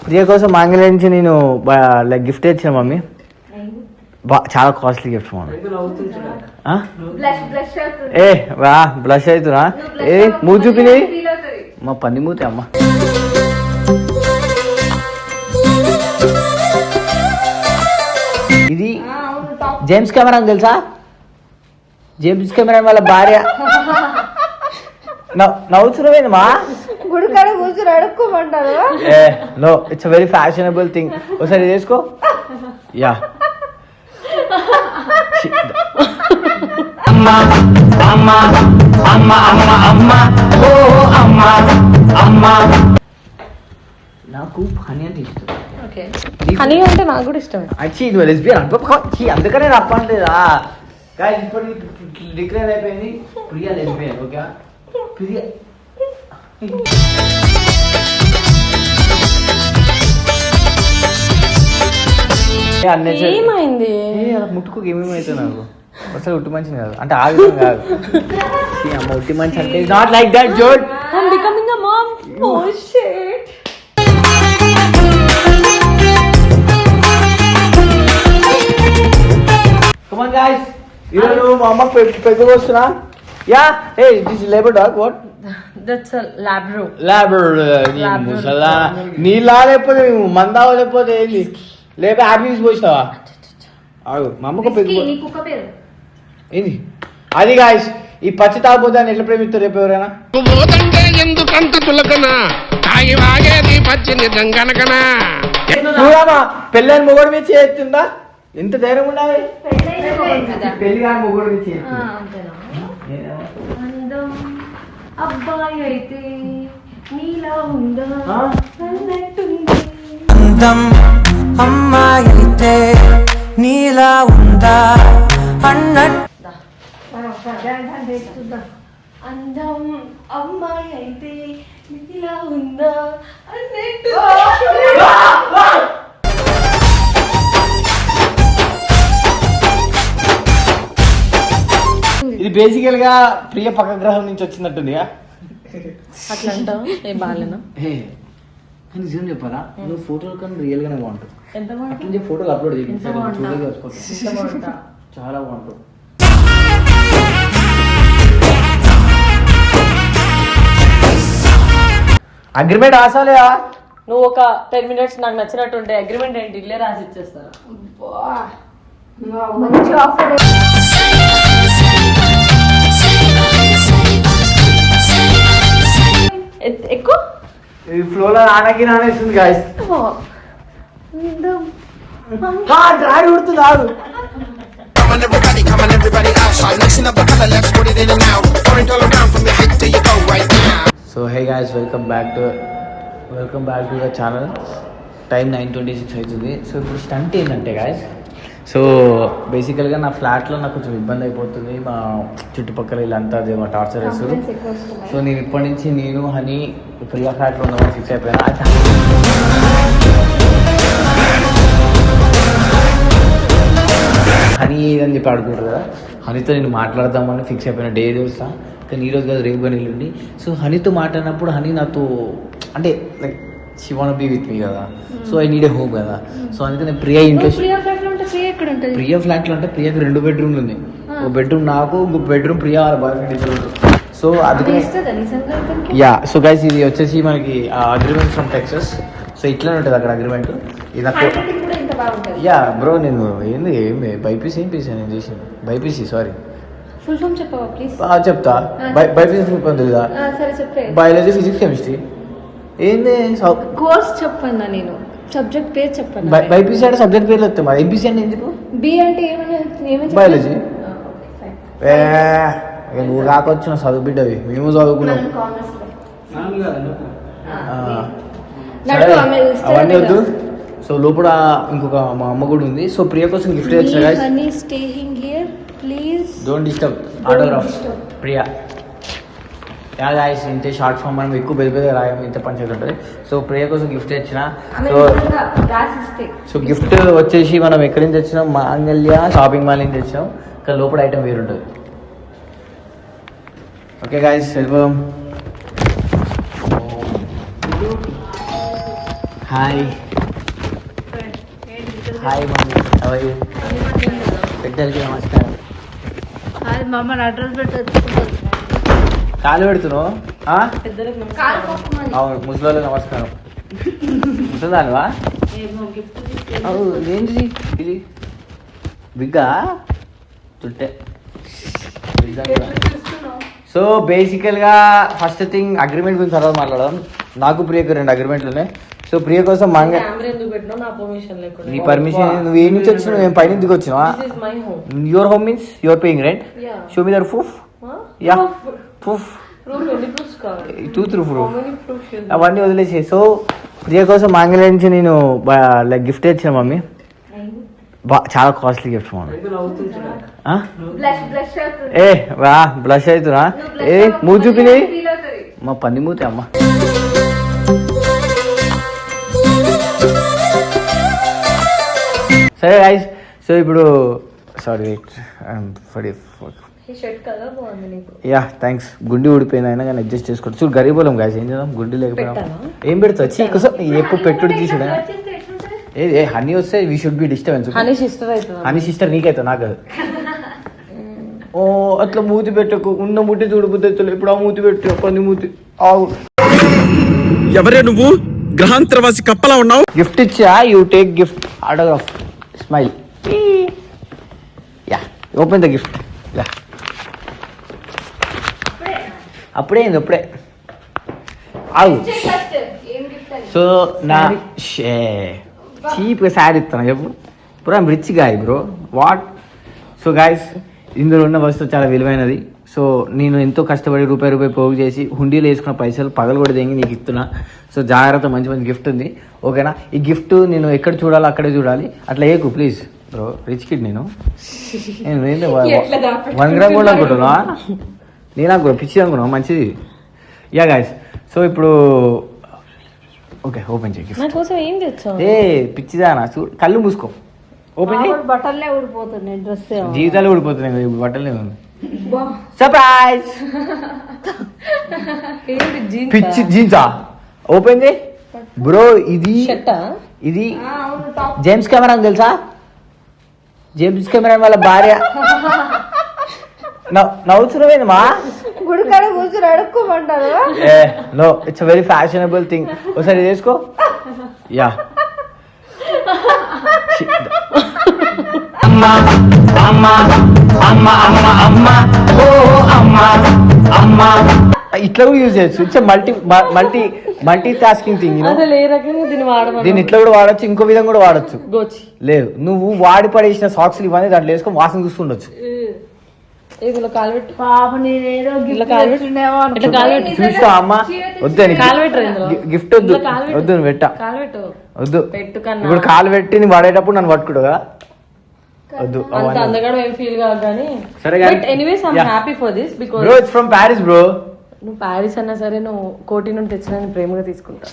ప్రియ కోసం మాంగళ్య నుంచి నేను లైక్ గిఫ్ట్ ఇచ్చిన మమ్మీ. చాలా కాస్ట్లీ గిఫ్ట్ మమ్మీ. ఏ వా బ్లష్ అవుతున్నా ఏ మూతి చూపిని మా పని మూతి అమ్మ. ఇది జేమ్స్ కెమెరాన్ తెలుసా? జేమ్స్ కెమెరాన్ వాళ్ళ భార్య. నవ్వుతున్నావేంది మా గుడికాడ కూర్చొని అడుక్కోమంటారు. No it's very fashionable thing. ఒకసారి చేసుకో. యా అమ్మా అమ్మా అమ్మా అమ్మా అమ్మా ఓ అమ్మా అమ్మా. నాకు హనీ అంటే ఇష్టం. హనీ అంటే నాకు కూడా ఇష్టం. అచ్చి ఇది లెస్బియన్ అనుకో. అందుకనే రప్పంటేదా గాయ్స్ ఇప్పుడు డిక్లేర్ అయిపోయింది ప్రియా లెస్బియన్. ఓకే ప్రియా ఏమైంది ముట్టుకు ఏమేమైతే నాకు అసలు ఉట్టి మంచిది కాదు అంటే ఆ విధంగా కాదు. అమ్మ ఉట్టి మంచి అంటే నాట్ లైక్ దట్ జోడ్. I'm becoming a mom. Oh shit. Come on guys. ఈరోజు మా అమ్మ పెద్దగా వస్తున్నా. Yeah hey this is labour dog. What? That's a labro. Labour ముసలా నీళ్ళా లేకపోతే మందావ లేకపోతే ఏంది లేక హ్యాపీస్ పోయిస్తావా? ఆగు మా అమ్మకు ఏంది అది గాయస్. ఈ పచ్చి తాగుపోతే ఎట్లా ప్రేమిస్తారు రేపు ఎవరైనా? చూడమా పెళ్ళని మొగడు మీద చేస్తుందా? ఎంత ధైర్యం ఉండాలి పెళ్లి కానీ మొగడు మీద చేస్తుంది. అబ్బాయి అయితే నీలా ఉందా అందం అమ్మాయి అయితే నీలా ఉందా అన్నట్టు. అందం అమ్మాయి అయితే నీలా ఉందా అన్నట్టు. ఇది బేసికల్ గా ప్రియ పక్క గ్రహం నుంచి వచ్చినట్టుంది. అట్లా అంటావు ఏ బాగాలేనా? నిజం చెప్పాలా నువ్వు ఫోటోలు కానీ రియల్ గానే బాగుంటుంది. ఎంత అట్లా ఫోటోలు అప్లోడ్ చేయండి చాలా బాగుంటుంది. అగ్రిమెంట్ ఆసాలేయా? నువ్వు ఒక 10 minutes నాకు నచ్చినట్టు ఉంటే అగ్రిమెంట్ ఏంటి ఇల్లే రాసి ఇచ్చేస్తాను. మంచి ఆఫర్. ఎక్కువ ఈ ఫ్లోలో నానకి నానేస్తుంది గాయస్. డ్రాయి ఉడుతుంది ఆగు. So hey guys welcome back to the channel. Time 9:26 అవుతుంది. సో ఇప్పుడు స్టంట్ ఏంటంటే గాయస్, సో బేసికల్గా నా ఫ్లాట్లో నాకు కొంచెం ఇబ్బంది అయిపోతుంది. మా చుట్టుపక్కల వీళ్ళంతా మా టార్చర్ చేస్తారు. సో నేను ఇప్పటి నుంచి నేను హనీ ప్రియా ఫ్లాట్లో ఉందామని ఫిక్స్ అయిపోయాను. హనీ అని చెప్పి ఆడుకుంటారు కదా, హనీతో నేను మాట్లాడదామని ఫిక్స్ అయిపోయిన డే చూస్తా. కానీ ఈరోజు కాదు రేపు కానీ వెళ్ళండి. సో హనీతో మాట్లాడినప్పుడు హనీ నాతో అంటే like she want be with me కదా. So I need a home కదా. సో అందుకని ప్రియా ఇంట్రెస్ట్ ప్రియా ఫ్లాట్లో అంటే ప్రియాకి 2 bedrooms ఉంది. ఒక బెడ్రూమ్ నాకు, ఇంకొక బెడ్రూమ్ ప్రియా వాళ్ళ బాయ్ ఫ్రెండ్ ఇద్దరు. సో అందుకని యా. సో గైస్ ఇది వచ్చేసి మనకి అగ్రిమెంట్ ఫ్రమ్ టెక్సస్. సో ఇట్లానే ఉంటుంది అక్కడ అగ్రిమెంట్. ఇది యా బ్రో నేను ఏంది బైపీసీ ఏం పీసీ నేను చేసింది బైపీసీ సారీ ఫుల్ ఫామ్ చెప్పవా ప్లీజ్? చెప్తా. బైపీసీ ఫుల్ ఫామ్ తెలుసా? సరే చెప్పే. Biology physics chemistry. ఏంది కోర్స్ చెప్పన్నా నేను సబ్జెక్ట్ పేరు చెప్పన్నా. బైపీసీ అంటే సబ్జెక్ట్ పేర్లు వస్తాయి. మరి ఎంపీసీ అంటే ఎందుకు? బి అంటే ఏమని బయాలజీ. నువ్వు రాకొచ్చిన చదువు బిడ్డవి మేము చదువుకున్నాం. అవన్నీ వద్దు. సో లోపల ఇంకొక మా అమ్మ కూడా ఉంది. సో ప్రియ కోసం gift don't disturb. Autograph Priya. Yeah guys ఇంతే షార్ట్ ఫామ్. మనం ఎక్కువ పెద్ద రాయం ఇంత పంచాయతీ ఉంటుంది. సో ప్రియ కోసం గిఫ్ట్ తెచ్చిన. సో గిఫ్ట్ వచ్చేసి మనం ఎక్కడి నుంచి తెచ్చినాం? మాంగళ్య షాపింగ్ మాల్ నుంచి తెచ్చినాం. కానీ లోపల ఐటమ్ వేరు ఉంటుంది. ఓకే గాయ్స్ వెళ్ళిపోదాం. హాయ్ హాయ్ మమ్మీ అవయ్యూ పెద్దలకి నమస్కారం. అది మమ్మల్ని అడ్రస్ పెట్టి కాలు పెడుతున్నావు? పెద్దలకు నమస్కారం. అవును, ముసలి నమస్కారం. ముసలిదానివా? ఇదేంటిది ఇది? బిగ్గా చుట్టే. సో బేసికల్గా ఫస్ట్ థింగ్ అగ్రిమెంట్ గురించి తర్వాత మాట్లాడదాం. నాకు ప్రియకు 2 అగ్రిమెంట్లు ఉన్నాయి. సో ప్రియ కోసం కెమెరా ఎందుకు పెట్టినావు? నా పర్మిషన్ లేకుండా. నీ పర్మిషన్ నువ్వు ఏ నుంచి వచ్చినావు? మేము పైన ఎందుకు వచ్చినావా? This is my home. Your home means your paying rent. Yeah. Show me the proof. Huh? Yeah Proof. Proof Proof, ఎన్ని proofs కావాలి? 2-3 How proof many proofs you need? అవన్నీ వదిలేసి. సో ప్రియ కోసం మాంగళ్య నుంచి నేను లైక్ గిఫ్ట్ ఇచ్చిన మమ్మీ. చాలా కాస్ట్లీ గిఫ్ట్ మమ్మీ. ఏ వా బ్లష్ అవుతున్నా? ఏ మూతి చూపిని మా పంది మూతి అమ్మ. సరే గైస్, సో ఇప్పుడు సారీ ఈ షర్ట్ కలర్ బాగుంది నీకు. Yeah thanks. గుండి ఊడిపోయింది అయినా కానీ అడ్జస్ట్ చేసుకోవచ్చు. చూడు గరీబోలం గాయస్, ఏం చేద్దాం? గుండి లేకపోయినా పెట్టాలా? ఏం పెడతావు? వచ్చి కోసం ఎక్కువ పెట్టుడు తీసుడా? ఏ హనీ వస్తే we should be disturbance. Honey sister అవుతుంది. హనీ సిస్టర్ నీకైతే నాకు కాదు. ఓ అట్లా మూతి పెట్టకు, ఉన్న ముట్టి చూడు బుద్ధి. ఇప్పుడు ఆ మూతి పెట్టు, కొన్ని మూతి ఆవు. ఎవరే నువ్వు? గ్రహాంతరవాసి కప్పలా ఉన్నావు. గిఫ్ట్ ఇచ్చా, you take gift. Autograph, smile. Yeah open the gift. Yeah అప్పుడే అప్పుడే ఆవు. సో నా చీప్గా శారీ ఇస్తాను చెప్పు. Bro I'm rich guy bro. What? So guys, ఇందులో ఉన్న వస్తువు చాలా విలువైనది. సో నేను ఎంతో కష్టపడి రూపాయి పోగు చేసి హుండీలో వేసుకున్న పైసలు పగలు కూడా తెంగి నీకు ఇస్తున్నా. సో జాగ్రత్త, మంచి మంచి గిఫ్ట్ ఉంది ఓకేనా? ఈ గిఫ్ట్ నేను ఎక్కడ చూడాలో అక్కడే చూడాలి. అట్లా ఏకు ప్లీజ్ బ్రో. రిచ్ కిడ్ నేను 1 గ్రామ్ కూడా అనుకుంటున్నా. నేను అనుకున్నా పిచ్చి అనుకున్నా మంచిది. యా గాయస్, సో ఇప్పుడు ఓకే ఓపెన్ చేయి. నా కోసం ఏం తెచ్చావు? ఏ పిచ్చిదానా, చూడు కళ్ళు మూసుకో. ఓపెన్ చేయి. బట్టలే ఊడిపోతున్నాయి, డ్రెస్ జీవితాలు ఊడిపోతున్నాయి, బట్టలే ఉంది. సర్ప్రైజ్. ఏంటి జీన్స్? పిచ్చి జీన్సా? ఓపెన్ చేయి బ్రో. ఇది షర్టా? ఇది జేమ్స్ కెమెరాన్ తెలుసా? జేమ్స్ కెమెరాన్ వాళ్ళ భార్య. నవ్వుతున్నావేంది మా? గుడికాడ కూర్చొని అడుక్కోమంటారు. No, it's a very fashionable thing. ఒకసారి చేసుకో. యా ఇట్లా కూడా యూజ్ చేయొచ్చు. It's multitasking thing. అసలు ఏ రకంగా దీన్ని వాడమని? దీన్ని ఇట్లా కూడా వాడచ్చు, ఇంకో విధంగా కూడా వాడచ్చు. గోచి లేదు, నువ్వు వాడి పడేసిన సాక్స్లు ఇవన్నీ దాంట్లో వేసుకొని వాసన చూస్తుండొచ్చు. ఇదిలో కాలు పెట్టి పాప నేనేదో ఇట్లా కాలు పెట్టి ఇట్లా కాలు పెట్టి చూస్తా అమ్మా. వద్దు కాలు పెట్టరు ఇందులో. గిఫ్ట్ వద్దు, వద్దు నువ్వు పెట్టా కాలు పెట్టు. వద్దు. పెట్టు కన్నా ఇప్పుడు కాలు పెట్టి నీ వాడేటప్పుడు నన్ను పట్టుకుంటా. వద్దు. అంత అందగా ఏం ఫీల్ కాదు కానీ. సరే but anyways I'm happy for this because bro it's from Paris bro. నువ్వు ప్యారిస్ అన్నా సరే నువ్వు కోటి నుండి తెచ్చిన ప్రేమగా తీసుకుంటా.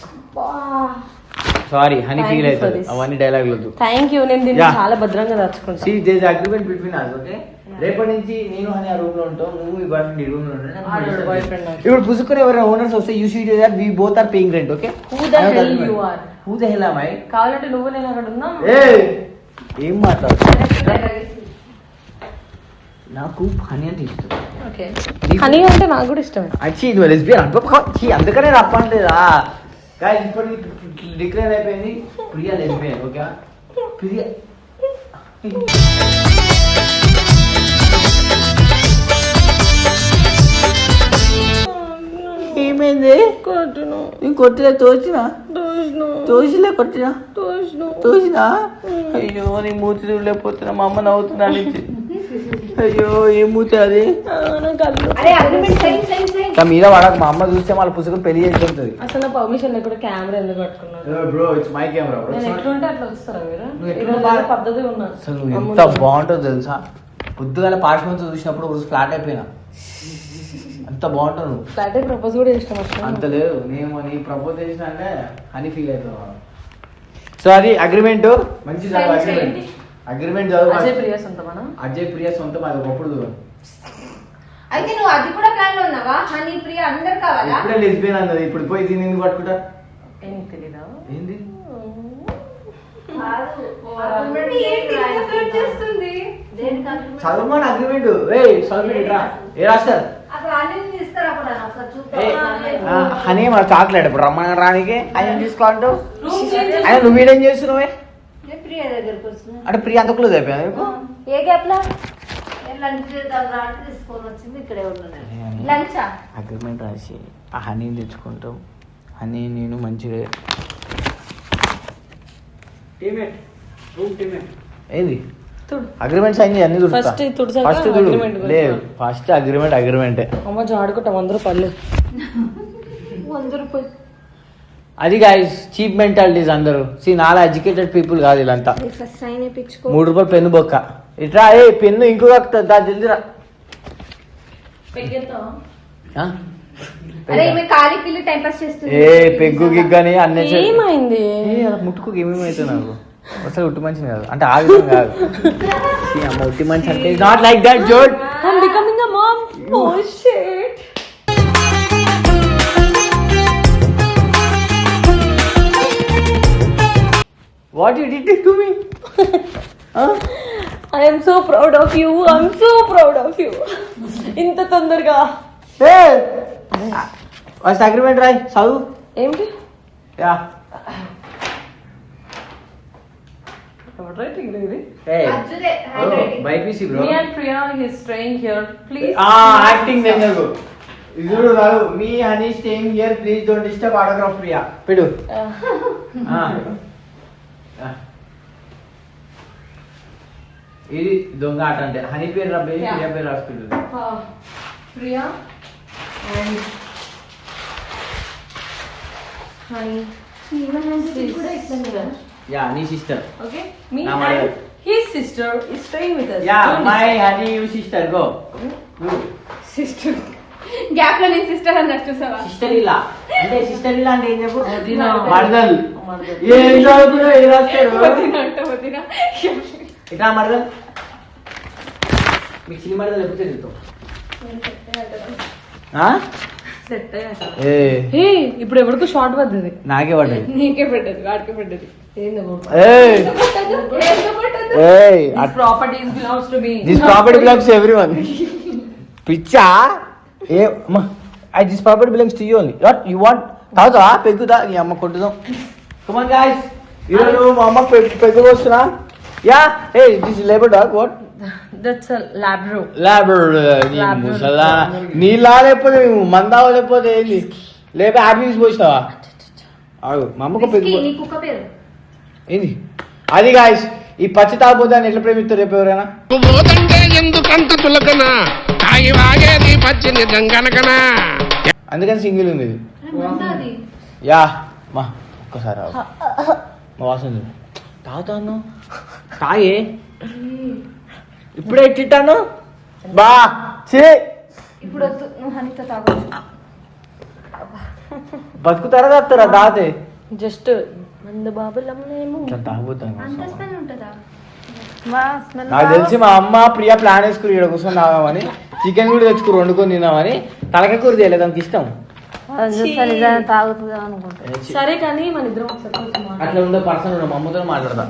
Sorry honey Thank feel you for అవుతుంది. this. అవన్నీ డైలాగులు వద్దు. Thank you. నేను దీన్ని Yeah. చాలా భద్రంగా దాచుకుంటా. See, there is agreement between us, okay? రేపటి నుంచి నేను అని ఆ రూమ్ లో ఉంటాం, నువ్వు ఈ బాయ్ ఫ్రెండ్ ఈ రూమ్ లో ఉంటావు. boyfriend నాకు. ఇప్పుడు పుసుకుని ఎవరైనా ఓనర్స్ వస్తే you should that we both are paying rent, okay? Who the hell you are? Who the hell am I? కావాలంటే నువ్వు నేను అక్కడ ఉందాం. ఏయ్ ఏం మాట్లాడుతున్నావు? నాకు హనీ అంటే ఇష్టం. ఓకే. హనీ అంటే నాకు కూడా ఇష్టమే. అచ్చి ఇది లెస్బియన్ అనుకో. అందుకనే రప్పట్లేదా గాయ్స్? ఇప్పుడు డిక్లేర్ అయిపోయింది ప్రియా లెస్బియన్, ఓకే? ప్రియా ఏమైంది? కొట్టును నేను కొట్టినా, తోచినా దోషను తోసిలే, కొట్టినా దోషను. తోసినా. అయ్యో నీ మూతి చూడలేకపోతున్నా, మా అమ్మ నవ్వుతున్నా నుంచి. అయ్యో ఏ మూతి అది? మీద వాడక, మా అమ్మ చూస్తే వాళ్ళ పుస్తకం పెళ్లి చేస్తుంటది. అసలు నా పర్మిషన్ లేకుండా కెమెరా ఎందుకు పట్టుకున్నాను? Bro it's my camera bro. నేను ఎట్లుంటే అట్లా వస్తారా మీరు? నువ్వు ఎట్లా ఇక్కడ బాగా- పద్ధతి ఉన్నా. అసలు నువ్వు ఎంత బాగుంటుందో తెలుసా? పొద్దుగాల పార్శ్వంతో చూసినప్పుడు ఒక ఫ్లాట్ అయిపోయినా. అంత బాగుంటావు నువ్వు. ఫ్లాట్ ప్రపోజ్ కూడా ఇష్టం వస్తుంది. అంత లేదు, నేను నీ ప్రపోజ్ చేసిన అంటే అని ఫీల్ అవుతావు. సో అది అగ్రిమెంట్ మంచి అగ్రిమెంట్ చదువు. అజయ్ ప్రియ సొంతమా? అజయ్ ప్రియ సొంతం, అది ఒకప్పుడు దూరం. అయితే నువ్వు అది కూడా ప్లాన్ లో ఉన్నావా? హనీ ప్రియ అందరు కావాలా? ఇప్పుడే లెస్బియన్ అన్నది, ఇప్పుడు పోయి దీన్ని ఎందుకు పట్టుకుంటా? ఏం తెలీదా? ఏంది? చదవమని అగ్రిమెంట్ ఏ రాస్తారు హనీ మన చాక్లెట్ ఇప్పుడు రమ్మని రానికి ఆయన తీసుకోవాలంటూ ఆయన నువ్వు వీడేం చేస్తున్నావే ప్రియ దగ్గరకు వస్తుంది అంటే ప్రియ అంత క్లోజ్ అయిపోయా నీకు ఏ గ్యాప్ లో లంచ్ తీసుకొని వచ్చింది ఇక్కడే ఉన్నాను లంచా అగ్రిమెంట్ రాసి ఆ హనీని తెచ్చుకుంటాం హనీ నేను మంచిగా ఏది అగ్రిమెంట్ సైన్ చేయి అన్ని First తుడుచాక ఫస్ట్ agreement గురించి. లేదు ఫస్ట్ అగ్రిమెంటే అమ్మ జాడుకుంటా 100 రూపాయలు 100 రూపాయలు అది గాయస్ చీప్ మెంటాలిటీస్ అందరూ నాలా ఎడ్యుకేటెడ్ పీపుల్ కాదు వీళ్ళంతా ఫస్ట్ సైన్ వేయించుకో 3 రూపాయలు పెన్ను బొక్క ఇట్రా ఏ పెన్ను ఇంకో జల్దిరా ఆ? అరే ఈమె ఖాళీ పిల్లి టైం పాస్ చేస్తుంది ఏ పెగ్గు గిగ్గని అన్నీ ఏమైంది ముట్టుకు ఏమేమైతే నాకు అసలు ఉట్టి మంచి కాదు అంటే ఆ విధంగా కాదు ఈ అమ్మ ఉట్టి మంచి అంటే నాట్ లైక్ దట్ జోడ్ I'm becoming a mom. Oh shit. What you did to me I am so proud of you. I'm so proud of you. ఇంత తొందరగా ఏ ఫస్ట్ అగ్రిమెంట్ రాయ్ చదువు ఏంటి యా రైటింగ్ ఇది అజ్జుదే handwriting BiPC bro Me and Priya is staying here. Please. Acting ఎందుకు ఇది కాదు me honey staying here please don't disturb autograph Priya పిడు ఇది దొంగ ఆట అంటే హనీ పేరు రబ్బే ప్రియా పేరు రాసుకుంటుంది Priya and Honey. కూడా ఇట్లా యా నీ sister Okay. Me Now my- and his sister is staying with us. Yeah Don't my disturb. Honey you sister go Sister. Gap లో నేను సిస్టర్ అన్నట్టు చూసావా సిస్టర్ ఇలా అంటే సిస్టర్ ఇలా అంటే ఏం చెప్పు వదిన. మరదల్ మరదల్. ఏం చదువుతున్నావు ఏ రాస్తాడు వదిన ఇట్లా మరదల్ మీకు చిన్న మరదలు ఎప్పుడు తెలుస్తావు సెట్ అయ్యాక ఏ హే ఇప్పుడు ఎవరికో షార్ట్ పడ్డది నాకే పడ్డది నీకే పెట్టదు వాడికే పెట్టదు ఏయ్ ఏయ్ this properties belongs to me this property belongs to everyone పిచ్చా ఏ అమ్మా I this property belongs to you only what you want తాగుతా పెగ్గుదా నీ అమ్మ కొట్టుదాం కమ్ ఆన్ గైస్ ఈరోజు మా అమ్మ పెగ్గు వస్తున్నా yeah hey this labour dog what that's a లాబ్రో లేబర్ ముసలా నీళ్ళా లేకపోతే మందా లేకపోతే ఏంది లేకపోతే హ్యాపీస్ పోసినావా ఆగు మా అమ్మకు పెగ్గు నీ కుక్క పేరు ఏంది అది గాయస్ ఈ పచ్చి తాగుపోతాన్ని ఎట్లా ప్రేమిస్తారు రేపు ఎవరైనా పోతంటే ఎందుకంత తులకనా తాగి వాగేది పచ్చి నిజం గనకనా అందుకని సింగిల్ ఉంది ఇది అది యా మా ఒక్కసారి ఆగు. మా వాసన చూడు. తాగుతాను తాగే ఇప్పుడే ఇట్టాను బా చే ఇప్పుడు వద్దు నువ్వు హనీతో తాగొచ్చు బతుకుతారా తాగుతారా తాగితే జస్ట్ మంద బాబులమ్మేమో ఇట్లా తాగుతాను అంత స్మెల్ ఉంటుందా నాకు తెలిసి మా అమ్మ ప్రియా ప్లాన్ వేసుకుని ఇక్కడ కూర్చొని తాగామని చికెన్ కూడా తెచ్చుకుని వండుకొని తిన్నామని తలకాయ కూర చేయలేదు దానికి ఇష్టం తాగుతుందా అనుకుంటా సరే కానీ మన ఇద్దరం ఒకసారి కూర్చొని మాట్లాడదాం. అట్లా ఉండే పర్సన్ ఉన్నా మా అమ్మతో మాట్లాడతా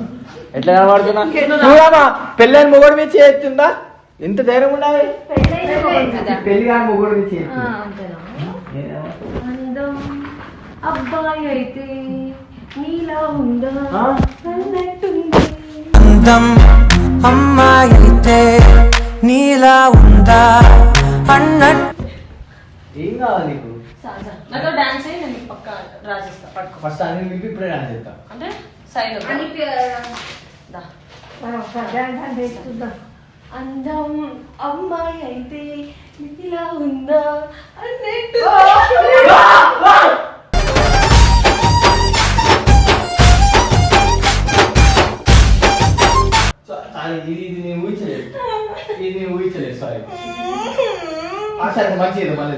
ఎట్లా కనబడుతున్నా చూడమ్మా పెళ్ళైన మొగోడు మీద చేస్తుందా ఎంత ధైర్యం ఉండాలి పెళ్లి కాని మొగోడు మీద చేస్తుంది అందం అబ్బాయి అయితే నీలా ఉందా ఆ? అన్నట్టుంది. అందం అమ్మాయితే నీలా ఉందా అన్నట్టు ఏం కావాలి నీకు నాతో డాన్స్ అయ్యి నేను పక్క రాసిస్తా పట్టుకో ఫస్ట్ అన్ని మీకు ఇప్పుడే డాన్స్ చేస్తా అంటే సైన్ అని అందం అమ్మాయి అయితే నీలా ఉందా అన్నట్టు ఇది నేను ఊహించలేదు ఇది నేను ఊహించలేదు సారీ సరే మంచిది మళ్ళీ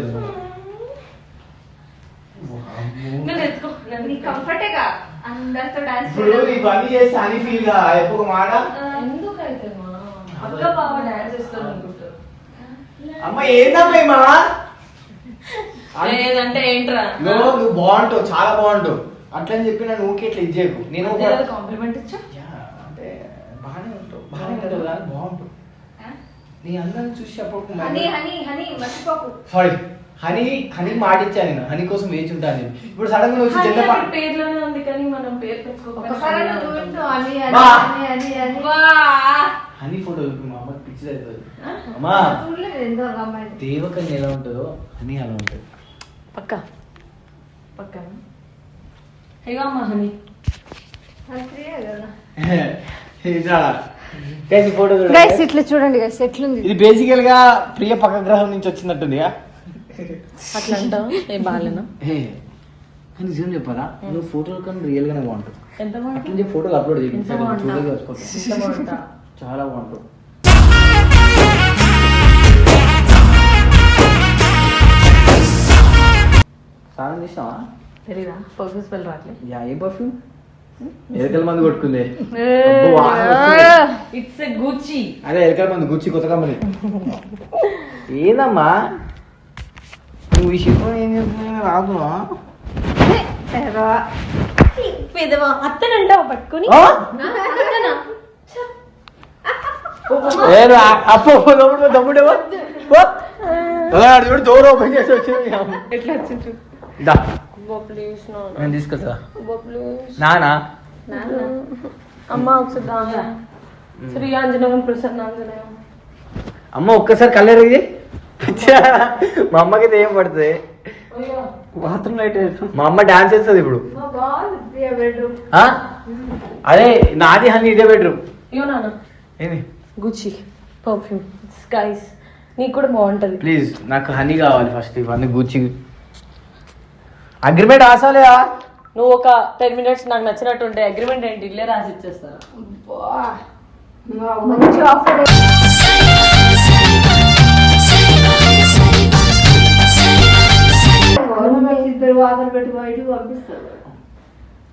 నేను ఎత్తుకో నీ కంఫర్టేగా అందరితో డాన్స్ ఇప్పుడు నీకు అన్ని చేస్తే అని ఫీల్ గా ఒక మాట ఎందుకైతే మా అక్క బావ డాన్స్ చేస్తాను అనుకుంటారు అమ్మ ఏందమ్మా మా లేదంటే ఏంట్రా నువ్వు బాగుంటావు చాలా బాగుంటావు అట్లని చెప్పి నన్ను ఊకే ఇట్లా ఇచ్చేకు నేను కాంప్లిమెంట్ ఇచ్చా బాగుంటుంది నీ అందరం చూసి అప్పుడు హనీ హనీ హనీ మర్చిపోకు. సారీ హనీ మాట ఇచ్చాను నేను హనీ కోసం వేచి ఉంటాను నేను ఇప్పుడు సడన్ గా వచ్చి హనీ జెండా అంటే పేర్లోనే ఉంది కానీ మనం పేరు ఒకసారి పెట్టుకోకపోయినా నువ్వు ఉంటుంది. వింటూ హనీ బా. హనీ హనీ హనీ వా. హనీ ఫోటో మా అమ్మకి పిచ్చి అవుతుంది అమ్మా చూడలేదు ఎంతో అమ్మాయి. దేవకన్య ఎలా ఉంటుందో హనీ అలా ఉంటుంది పక్క పక్కన ఇగో అమ్మ హనీ. ప్రియే కదా. ఫోటో గైస్ ఇట్లా చూడండి గైస్ ఎట్లుంది. ఇది బేసికల్ గా ప్రియ పక్క గ్రహం నుంచి వచ్చినట్టుంది అట్లా అంటావు ఏం బాగాలేనా? కానీ నిజం చెప్పారా నువ్వు ఫోటోలు కానీ రియల్ గానే బాగుంటుంది ఎంత బాగుంటా? అట్లా చెప్పి ఫోటోలు అప్లోడ్ ఎంత బాగుంటా? ఎంత బాగుంటా? చాలా బాగుంటుంది స్నానం చేసినావా తెలీదా పర్ఫ్యూమ్ స్మెల్ రాట్లే. యా ఏ పర్ఫ్యూమ్ ఎలకల మంది కొట్టుకుంది ఇట్స్ ఎ గూచి. అదే ఎలకల మంది గుచ్చి కొత్త కంపెనీ ఏందమ్మా నువ్వు ఈ షిఫ్ట్ ఏం చేస్తున్నా రాకున్నా పెదవా అత్తనంటావా పట్టుకుని తమ్ముడేవో చూడు దూరం ఓపెన్ చేసి వచ్చింది ఎట్లా వచ్చింది? దా ప్లీజ్ నేను తీసుకొస్తా ప్లీజ్ నానా అమ్మ ఒకసారి దాని శ్రీ ఆంజనేయం ప్రసన్న ఆంజనేయం. అమ్మ ఒక్కసారి కలర్ ఇది మా అమ్మకి ఏం పడుతుంది బాత్రూమ్ లైట్ మా అమ్మ డాన్స్ చేస్తుంది ఇప్పుడు ప్రియ బెడ్రూమ్. ఆ? అదే నాది హనీ ఇదే బెడ్రూమ్ ఇగో నాన్న ఏంది గుచ్చి పర్ఫ్యూమ్ స్కైస్ నీకు కూడా బాగుంటది. ప్లీజ్ నాకు హనీ కావాలి ఫస్ట్ ఇవన్నీ గుచ్చి అగ్రిమెంట్ రాసాలేదా నువ్వు ఒక 10 minutes నాకు నచ్చినట్టుంటే అగ్రిమెంట్ ఏంటి ఇల్లే రాసి ఇచ్చేస్తాను. మంచి ఆఫర్. ఇద్దరు వాతలు పెట్టి బయటకు పంపిస్తారు.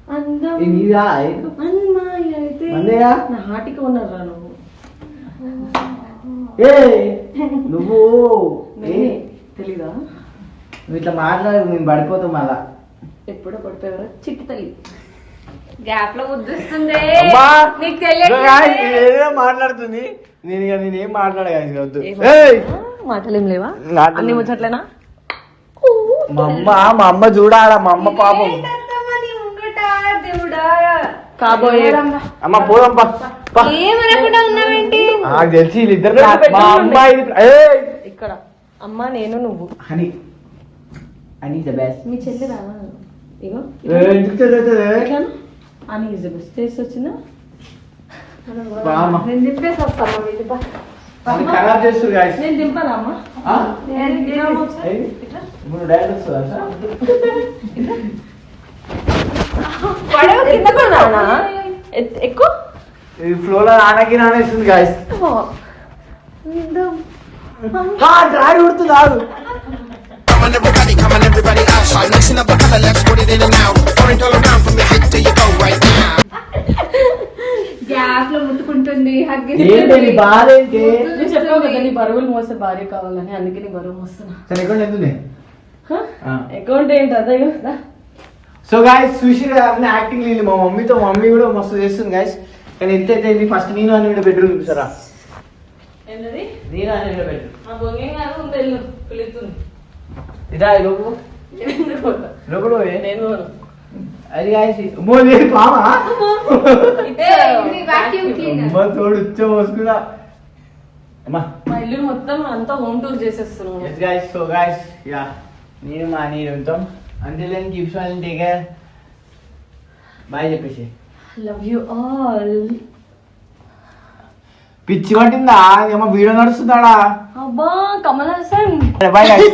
అందం నీదా అమ్మాయి అయితే మందేగా? నా హాటికి ఉన్నారా నువ్వు? ఏ నువ్వు నేనే తెలీదా? నువ్వు ఇట్లా మాట్లాడు నేను పడిపోతాం మళ్ళా ఎప్పుడో పడిపోయావరా చిట్టి తల్లి. గ్యాప్ లో ముద్దుస్తుంది అమ్మా! నీకు తెలియదు. ఏదో మాట్లాడుతుంది నేనేం మాట్లాడగా మాటలేం లేవా? మాటలు- అన్ని ముచ్చట్లేనా? మా అమ్మ చూడాలా మా అమ్మ పాపం కాబోయే అమ్మ పోదాం పా, పా. ఏమనకుండా ఉన్నావేంటి? నాకు తెలిసి వీళ్ళిద్దరు రెండు మా పెట్టుకోండి. అమ్మాయి ఏయ్! ఇక్కడ అమ్మ నేను నువ్వు హనీ హనీ ద బెస్ట్ మీ చెల్లి రావా? ఇగో ఎట్లాను అని ఈజ్ ద బెస్ట్ చేసి వచ్చిందా? నేను తిప్పేసి వస్తాను వీళ్ళు బా. ఖరాబ్ చేస్తారు guys. నేను దింపాలా అమ్మ? ఆ? ఇట్లా అమ్మ ఒకసారి. ఏయ్. ఇట్లా. ఇప్పుడు డైరెక్ట్ వస్తుందా సార్? పడవ కింద కూడా నానా? ఎక్కువ ఈ ఫ్లోలో నానేస్తుంది గాయస్ డాడీ ఉడుతుంది ఆడు Come on everybody outside. Mixing up the color, let's put it in and out. Orange all around from your head to your toe right now. Gap లో ముట్టుకుంటుంది ఏంటి నీ బాధ ఏంటి నువ్వు చెప్పావు కదా నీ బరువులు మోసే భార్య కావాలని, అందుకే నీ బరువు మోస్తున్నా. సరే అకౌంట్ ఎంత ఉంది అకౌంట్ ఏంటి అదే కదా. సో గాయస్ చూసి అన్ని యాక్టింగ్ లేదు మా మమ్మీతో మమ్మీ కూడా మస్తు చేస్తుంది గాయస్ కానీ ఎంత అయితే ఫస్ట్ నేను అని బెడ్రూమ్ చూసారా ఏంటది? నేను అని బెడ్రూమ్ ఆ బొంగే కాదు ఉంది ఇల్లు పిలుస్తుంది. ఇదా లోపు లోపల నేను అది గాయస్ లేదు పామా వాక్యూమ్ క్లీనర్. అమ్మ తోడు ఉచ్చ మోసుకున్నా అమ్మా మా ఇల్లు మొత్తం అంతా హోమ్ టూర్ చేసేస్తున్నాను. Yes guys, so guys, yeah, నేను మా నీరు ఉంటాం. Until then, keep smiling, take care. Bye చెప్పేసి. Love you all. పిచ్చి పట్టిందా ఏమో వీడియో నడుస్తుందాడా అబ్బా కమల్ హాసన్. Bye guys.